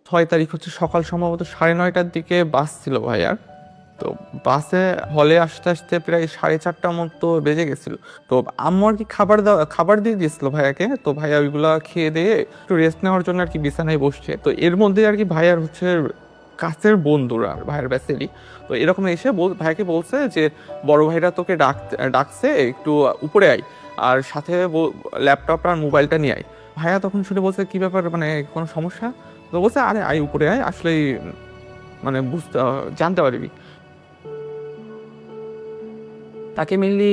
6 তারিখ হচ্ছে সকাল সম্ভবত 9:30টার দিকে বাস ছিল ভাইয়ার। তো বাসে হলে আসতে আসতে প্রায় 4:30টার মতো বেজে গেছিল। তো আম্মু আর কি খাবার দিয়ে দিয়েছিল ভাইয়াকে। তো ভাইয়া ওইগুলা খেয়ে দিয়ে একটু রেস্ট নেওয়ার জন্য আর কি বিছানায় বসছে। তো এর মধ্যে আর কি ভাইয়ার হচ্ছে কাছের বন্ধুরা ভাইয়ের ব্যাচেরই তো এরকম এসে ভাইয়াকে বলছে যে বড় ভাইরা তোকে ডাকছে একটু উপরে আয়, আর সাথে ল্যাপটপ আর মোবাইলটা নিয়ে আয়। ভাইয়া তখন শুনে বলছে কি ব্যাপার, মানে কোনো সমস্যা? তো বলছে আরে আয় উপরে আয়, আসলে মানে জানতে পারবি। তাকে মেনলি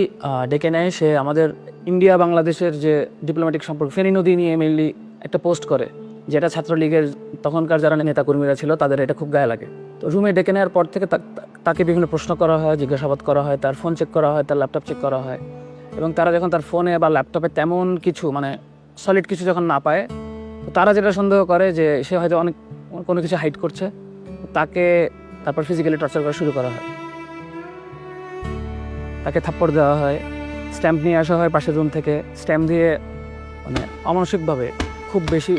ডেকে নেয়, সে আমাদের ইন্ডিয়া বাংলাদেশের যে ডিপ্লোম্যাটিক সম্পর্ক ফেনী নদী নিয়ে মেনলি একটা পোস্ট করে, যেটা ছাত্রলীগের তখনকার যারা নেতাকর্মীরা ছিল তাদের এটা খুব গায়ে লাগে। তো রুমে ডেকে নেওয়ার পর থেকে তাকে বিভিন্ন প্রশ্ন করা হয়, জিজ্ঞাসাবাদ করা হয়, তার ফোন চেক করা হয়, তার ল্যাপটপ চেক করা হয়। এবং তারা যখন তার ফোনে বা ল্যাপটপে তেমন কিছু মানে সলিড কিছু যখন না পায়, তো তারা যেটা সন্দেহ করে যে সে হয়তো অনেক কোনো কিছু হাইড করছে, তাকে তারপর ফিজিক্যালি টর্চার করা শুরু করা হয়। তাকে থাপ্পড় দেওয়া হয়, স্ট্যাম্প নিয়ে আসা হয় পাশের রুম থেকে, স্ট্যাম্প দিয়ে মানে অমানসিকভাবে খুব বেশি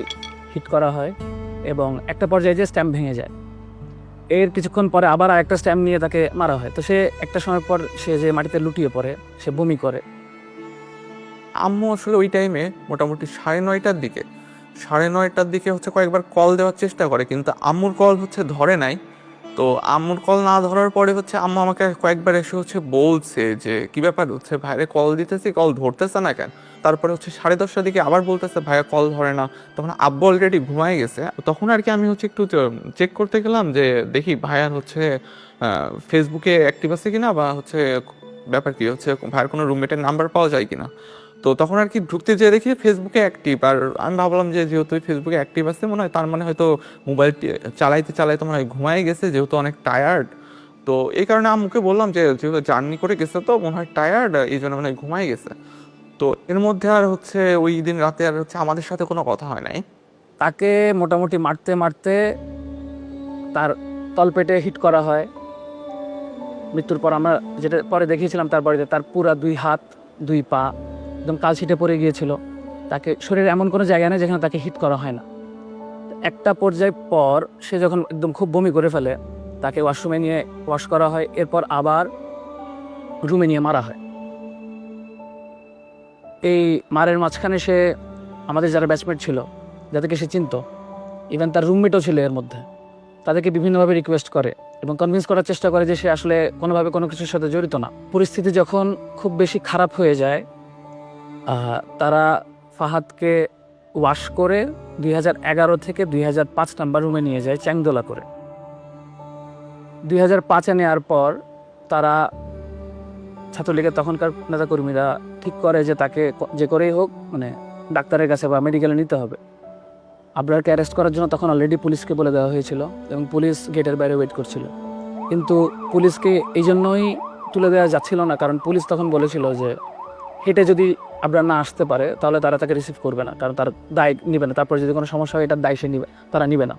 হিট করা হয় এবং একটা পর্যায়ে যে স্ট্যাম্প ভেঙে যায়। এর কিছুক্ষণ পরে আবার আরেকটা স্ট্যাম্প নিয়ে তাকে মারা হয়। তো সে একটা সময় পর সে যে মাটিতে লুটিয়ে পড়ে, সে বমি করে। আম্মু আসলে ওই টাইমে মোটামুটি 9:30টার দিকে হচ্ছে কয়েকবার কল দেওয়ার চেষ্টা করে, কিন্তু আম্মুর কল হচ্ছে ধরে নাই। তো আম্মুর কল না ধরার পরে হচ্ছে আম্মু আমাকে কয়েকবার এসে হচ্ছে বলছে যে কি ব্যাপার, হচ্ছে ভাইরে কল দিতেছি কল ধরতেছে না কেন। তারপরে হচ্ছে 10:30টার দিকে আবার বলতেছে ভাইয়া কল ধরে না। তখন আব্বু অলরেডি ঘুমায় গেছে। তখন আর কি আমি হচ্ছে একটু চেক করতে গেলাম যে দেখি ভাইয়ার হচ্ছে ফেসবুকে অ্যাক্টিভ আছে কিনা, বা হচ্ছে ব্যাপার কি হচ্ছে ভাইয়ের কোনো রুমমেটের নাম্বার পাওয়া যায় কিনা। তো তখন আর কি ঢুকতে যেয়ে দেখি ফেসবুকে অ্যাক্টিভ, আর আমি ভাবলাম যে যেহেতু ফেসবুকে অ্যাক্টিভ আছে মনে হয়, তার মানে হয়তো মোবাইল চালাইতে চালাইতে মনে হয় ঘুমাই গেছে, যেহেতু অনেক টায়ার্ড। তো এই কারণে আম্মুকে বললাম যে যেহেতু জার্নি করে গেছে তো মনে হয় টায়ার্ড, এই জন্য মানে ঘুমাই গেছে। তো এর মধ্যে আর হচ্ছে ওই দিন রাতে আর হচ্ছে আমাদের সাথে কোনো কথা হয় নাই। তাকে মোটামুটি মারতে মারতে তার তলপেটে হিট করা হয়। মৃত্যুর পর আমরা যেটা পরে দেখিয়েছিলাম তার বাড়িতে, তার পুরা 2 হাত 2 পা একদম কালশিটে পড়ে গিয়েছিল। তাকে শরীরে এমন কোনো জায়গা নেই যেখানে তাকে হিট করা হয় না। একটা পর্যায় পর সে যখন একদম খুব বমি করে ফেলে, তাকে ওয়াশরুমে নিয়ে ওয়াশ করা হয়, এরপর আবার রুমে নিয়ে মারা হয়। এই মারের মাঝখানে সে আমাদের যারা ব্যাচমেট ছিল, যাদেরকে সে চিনত, ইভেন তার রুমমেটও ছিল এর মধ্যে, তাদেরকে বিভিন্নভাবে রিকোয়েস্ট করে এবং কনভিন্স করার চেষ্টা করে যে সে আসলে কোনোভাবে কোনো কিছুর সাথে জড়িত না। পরিস্থিতি যখন খুব বেশি খারাপ হয়ে যায়, তারা ফাহাদকে ওয়াশ করে 2011 থেকে 2005 নাম্বার রুমে নিয়ে যায় চ্যাংদোলা করে। 2005-এ নেওয়ার পর তারা ছাত্রলীগের তখনকার নেতাকর্মীরা ঠিক করে যে তাকে যে করেই হোক মানে ডাক্তারের কাছে বা মেডিকেলে নিতে হবে। আবরারকে অ্যারেস্ট করার জন্য তখন অলরেডি পুলিশকে বলে দেওয়া হয়েছিল এবং পুলিশ গেটের বাইরে ওয়েট করছিল। কিন্তু পুলিশকে এই জন্যই তুলে দেওয়া যাচ্ছিল না, কারণ পুলিশ তখন বলেছিল যে হেঁটে যদি আবরার না আসতে পারে তাহলে তারা তাকে রিসিভ করবে না, কারণ তার দায় নিবে না। তারপর যদি কোনো সমস্যা হয় এটার দায় সে নিবে, তারা নিবে না।